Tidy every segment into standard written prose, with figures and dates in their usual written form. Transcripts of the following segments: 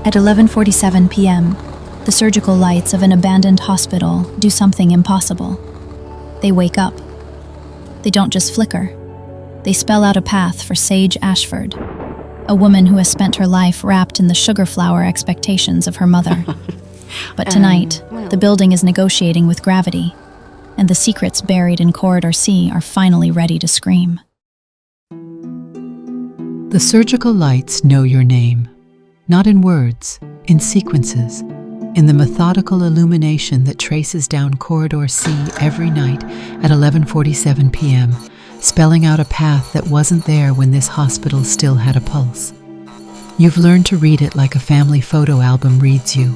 At 11:47 p.m., the surgical lights of an abandoned hospital do something impossible. They wake up. They don't just flicker. They spell out a path for Sage Ashford, a woman who has spent her life wrapped in the sugar flower expectations of her mother. But tonight, the building is negotiating with gravity, and the secrets buried in Corridor C are finally ready to scream. The surgical lights know your name, not in words, in sequences, in the methodical illumination that traces down Corridor C every night at 11:47 p.m., spelling out a path that wasn't there when this hospital still had a pulse. You've learned to read it like a family photo album reads you,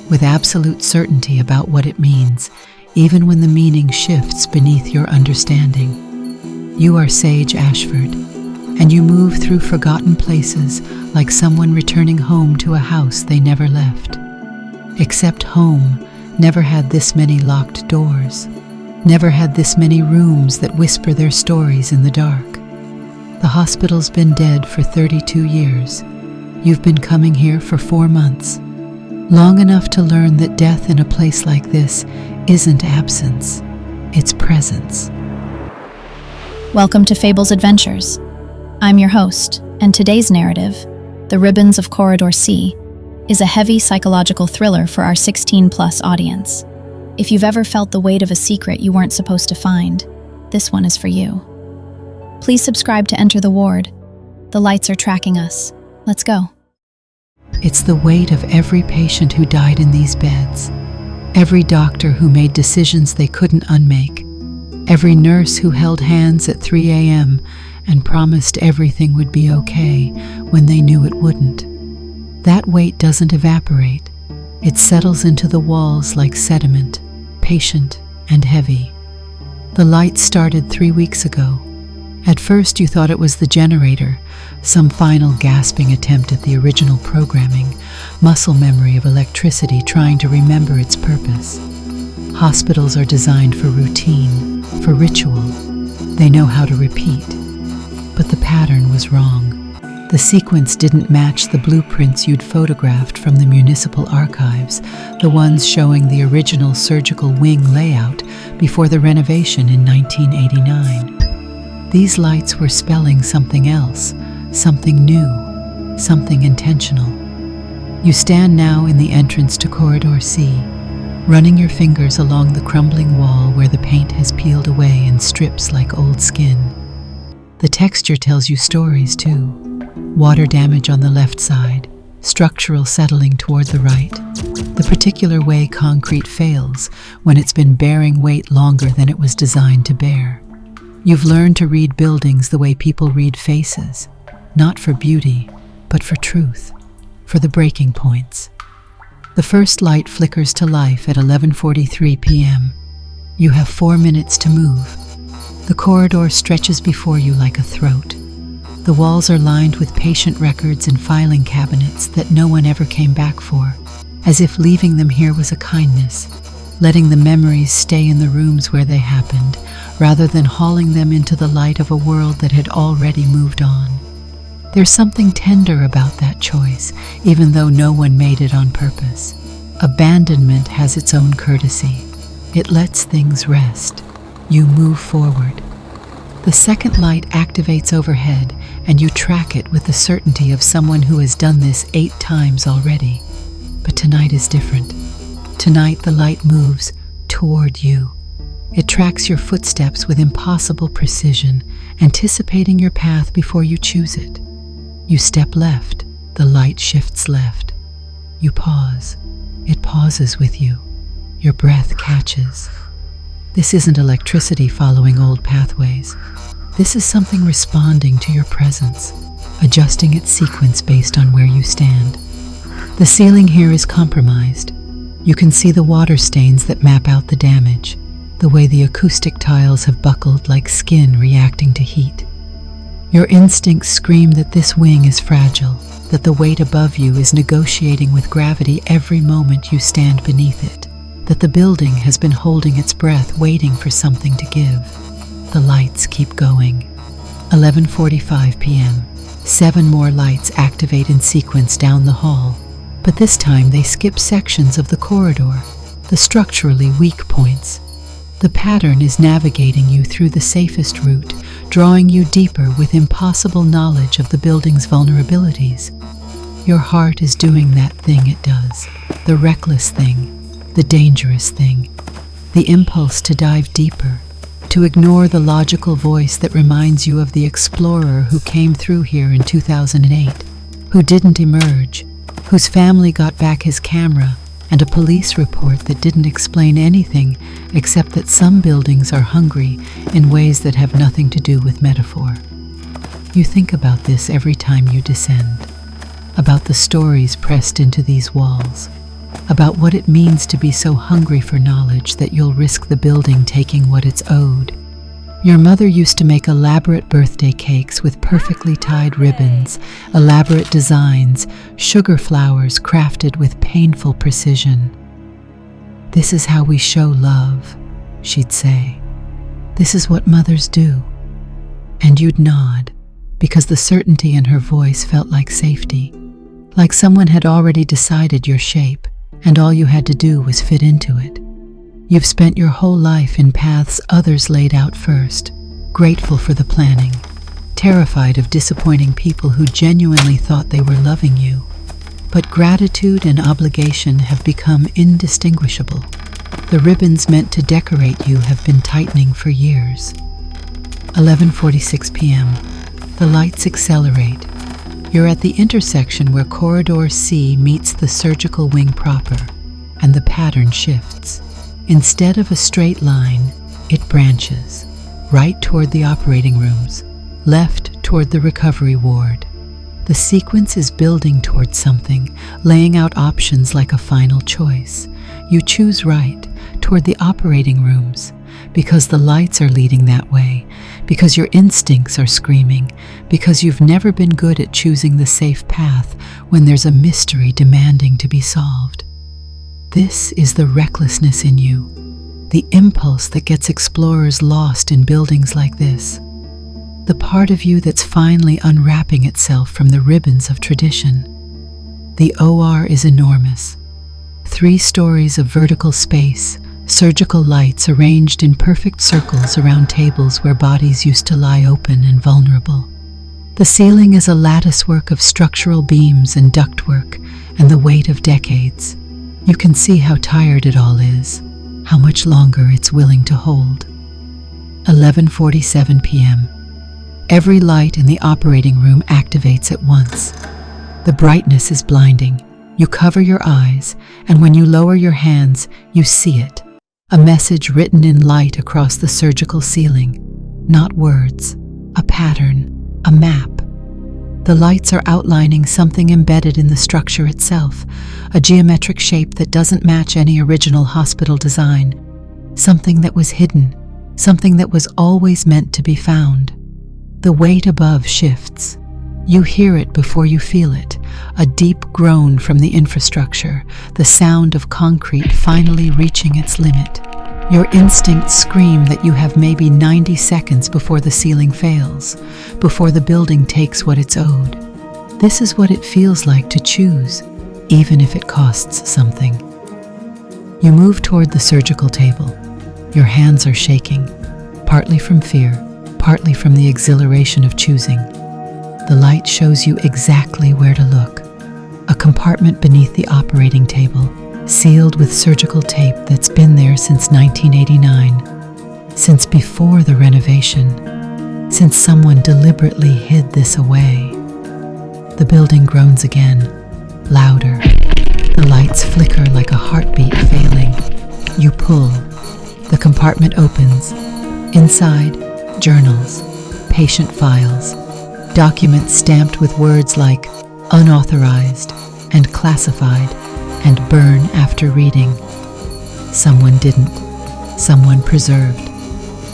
with absolute certainty about what it means, even when the meaning shifts beneath your understanding. You are Sage Ashford, and you move through forgotten places like someone returning home to a house they never left. Except home never had this many locked doors, never had this many rooms that whisper their stories in the dark. The hospital's been dead for 32 years. You've been coming here for 4 months, long enough to learn that death in a place like this isn't absence, it's presence. Welcome to Fable's Adventures. I'm your host, and today's narrative, The Ribbons of Corridor C, is a heavy psychological thriller for our 16-plus audience. If you've ever felt the weight of a secret you weren't supposed to find, this one is for you. Please subscribe to enter the ward. The lights are tracking us. Let's go. It's the weight of every patient who died in these beds, every doctor who made decisions they couldn't unmake, every nurse who held hands at 3 a.m. and promised everything would be okay when they knew it wouldn't. That weight doesn't evaporate. It settles into the walls like sediment, patient and heavy. The light started 3 weeks ago. At first you thought it was the generator, some final gasping attempt at the original programming, muscle memory of electricity trying to remember its purpose. Hospitals are designed for routine, for ritual. They know how to repeat. But the pattern was wrong. The sequence didn't match the blueprints you'd photographed from the municipal archives, the ones showing the original surgical wing layout before the renovation in 1989. These lights were spelling something else, something new, something intentional. You stand now in the entrance to Corridor C, running your fingers along the crumbling wall where the paint has peeled away in strips like old skin. The texture tells you stories too. Water damage on the left side, structural settling toward the right, the particular way concrete fails when it's been bearing weight longer than it was designed to bear. You've learned to read buildings the way people read faces, not for beauty, but for truth, for the breaking points. The first light flickers to life at 11:43 p.m. You have 4 minutes to move. The corridor stretches before you like a throat. The walls are lined with patient records and filing cabinets that no one ever came back for, as if leaving them here was a kindness, letting the memories stay in the rooms where they happened, rather than hauling them into the light of a world that had already moved on. There's something tender about that choice, even though no one made it on purpose. Abandonment has its own courtesy. It lets things rest. You move forward. The second light activates overhead, and you track it with the certainty of someone who has done this 8 times already. But tonight is different. Tonight the light moves toward you. It tracks your footsteps with impossible precision, anticipating your path before you choose it. You step left, the light shifts left. You pause. It pauses with you. Your breath catches. This isn't electricity following old pathways. This is something responding to your presence, adjusting its sequence based on where you stand. The ceiling here is compromised. You can see the water stains that map out the damage, the way the acoustic tiles have buckled like skin reacting to heat. Your instincts scream that this wing is fragile, that the weight above you is negotiating with gravity every moment you stand beneath it, that the building has been holding its breath waiting for something to give. The lights keep going. 11:45 p.m. 7 more lights activate in sequence down the hall. But this time they skip sections of the corridor, the structurally weak points. The pattern is navigating you through the safest route, drawing you deeper with impossible knowledge of the building's vulnerabilities. Your heart is doing that thing it does, the reckless thing, the dangerous thing, the impulse to dive deeper, to ignore the logical voice that reminds you of the explorer who came through here in 2008, who didn't emerge, whose family got back his camera, and a police report that didn't explain anything except that some buildings are hungry in ways that have nothing to do with metaphor. You think about this every time you descend, about the stories pressed into these walls, about what it means to be so hungry for knowledge that you'll risk the building taking what it's owed. Your mother used to make elaborate birthday cakes with perfectly tied ribbons, elaborate designs, sugar flowers crafted with painful precision. "This is how we show love," she'd say. "This is what mothers do." And you'd nod, because the certainty in her voice felt like safety, like someone had already decided your shape, and all you had to do was fit into it. You've spent your whole life in paths others laid out first, grateful for the planning, terrified of disappointing people who genuinely thought they were loving you. But gratitude and obligation have become indistinguishable. The ribbons meant to decorate you have been tightening for years. 11:46 p.m. The lights accelerate. You're at the intersection where Corridor C meets the surgical wing proper, and the pattern shifts. Instead of a straight line, it branches, right toward the operating rooms, left toward the recovery ward. The sequence is building towards something, laying out options like a final choice. You choose right, toward the operating rooms, because the lights are leading that way, because your instincts are screaming, because you've never been good at choosing the safe path when there's a mystery demanding to be solved. This is the recklessness in you, the impulse that gets explorers lost in buildings like this, the part of you that's finally unwrapping itself from the ribbons of tradition. The OR is enormous. 3 stories of vertical space, surgical lights arranged in perfect circles around tables where bodies used to lie open and vulnerable. The ceiling is a latticework of structural beams and ductwork and the weight of decades. You can see how tired it all is, how much longer it's willing to hold. 11:47 p.m. Every light in the operating room activates at once. The brightness is blinding. You cover your eyes, and when you lower your hands, you see it. A message written in light across the surgical ceiling. Not words, a pattern, a map. The lights are outlining something embedded in the structure itself, a geometric shape that doesn't match any original hospital design, something that was hidden, something that was always meant to be found. The weight above shifts. You hear it before you feel it, a deep groan from the infrastructure, the sound of concrete finally reaching its limit. Your instincts scream that you have maybe 90 seconds before the ceiling fails, before the building takes what it's owed. This is what it feels like to choose, even if it costs something. You move toward the surgical table. Your hands are shaking, partly from fear, partly from the exhilaration of choosing. The light shows you exactly where to look. A compartment beneath the operating table, sealed with surgical tape that's been there since 1989, since before the renovation, since someone deliberately hid this away. The building groans again, louder. The lights flicker like a heartbeat failing. You pull. The compartment opens. Inside, journals, patient files, documents stamped with words like unauthorized and classified and burn after reading. Someone didn't. Someone preserved.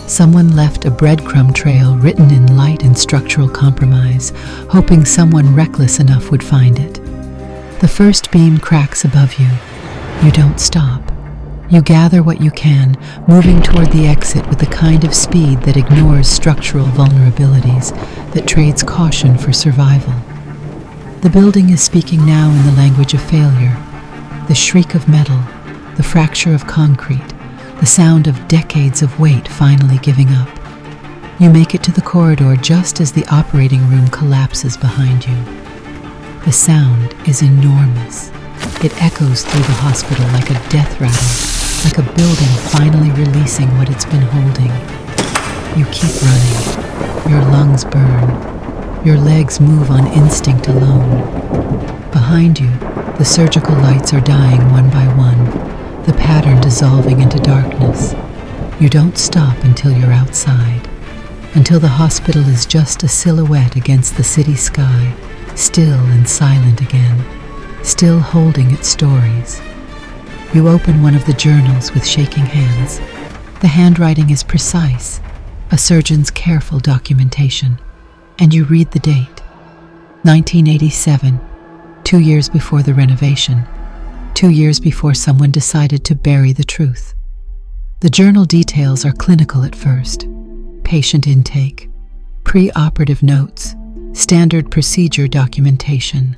Someone left a breadcrumb trail written in light and structural compromise, hoping someone reckless enough would find it. The first beam cracks above you. You don't stop. You gather what you can, moving toward the exit with the kind of speed that ignores structural vulnerabilities, that trades caution for survival. The building is speaking now in the language of failure. The shriek of metal, the fracture of concrete, the sound of decades of weight finally giving up. You make it to the corridor just as the operating room collapses behind you. The sound is enormous. It echoes through the hospital like a death rattle, like a building finally releasing what it's been holding. You keep running. Your lungs burn. Your legs move on instinct alone. Behind you, the surgical lights are dying one by one, the pattern dissolving into darkness. You don't stop until you're outside, until the hospital is just a silhouette against the city sky, still and silent again, still holding its stories. You open one of the journals with shaking hands. The handwriting is precise, a surgeon's careful documentation, and you read the date, 1987, 2 years before the renovation, 2 years before someone decided to bury the truth. The journal details are clinical at first: patient intake, pre-operative notes, standard procedure documentation.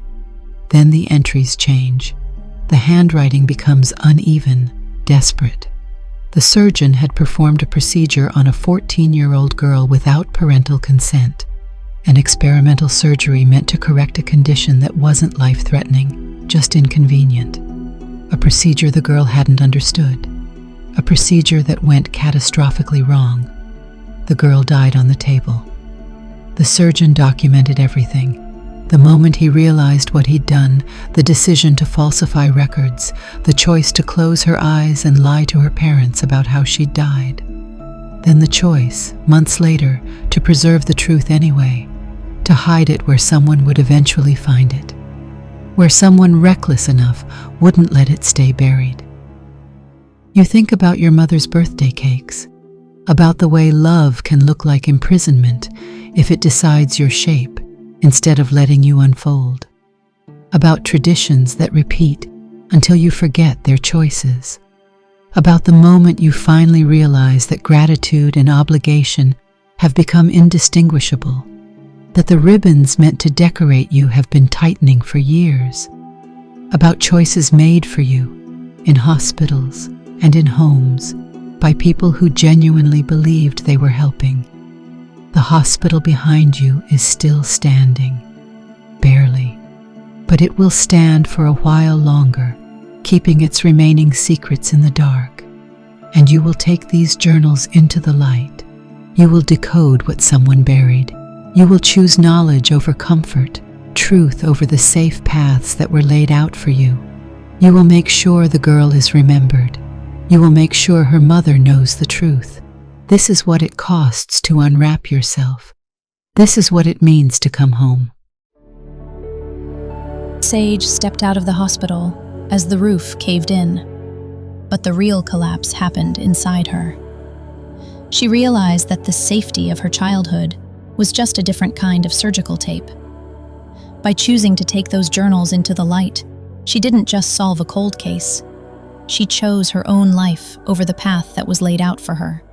Then the entries change. The handwriting becomes uneven, desperate. The surgeon had performed a procedure on a 14-year-old girl without parental consent, an experimental surgery meant to correct a condition that wasn't life-threatening, just inconvenient. A procedure the girl hadn't understood. A procedure that went catastrophically wrong. The girl died on the table. The surgeon documented everything. The moment he realized what he'd done, the decision to falsify records, the choice to close her eyes and lie to her parents about how she'd died. Then the choice, months later, to preserve the truth anyway, to hide it where someone would eventually find it, where someone reckless enough wouldn't let it stay buried. You think about your mother's birthday cakes, about the way love can look like imprisonment if it decides your shape instead of letting you unfold, about traditions that repeat until you forget their choices, about the moment you finally realize that gratitude and obligation have become indistinguishable, that the ribbons meant to decorate you have been tightening for years, about choices made for you in hospitals and in homes by people who genuinely believed they were helping. The hospital behind you is still standing, barely, but it will stand for a while longer, keeping its remaining secrets in the dark. And you will take these journals into the light. You will decode what someone buried. You will choose knowledge over comfort, truth over the safe paths that were laid out for you. You will make sure the girl is remembered. You will make sure her mother knows the truth. This is what it costs to unwrap yourself. This is what it means to come home. Sage stepped out of the hospital as the roof caved in, but the real collapse happened inside her. She realized that the safety of her childhood was just a different kind of surgical tape. By choosing to take those journals into the light, she didn't just solve a cold case. She chose her own life over the path that was laid out for her.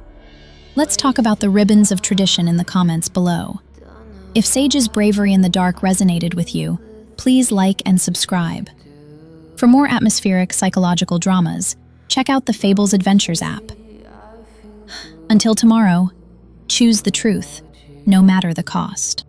Let's talk about the ribbons of tradition in the comments below. If Sage's bravery in the dark resonated with you, please like and subscribe. For more atmospheric psychological dramas, check out the Fables Adventures app. Until tomorrow, choose the truth, no matter the cost.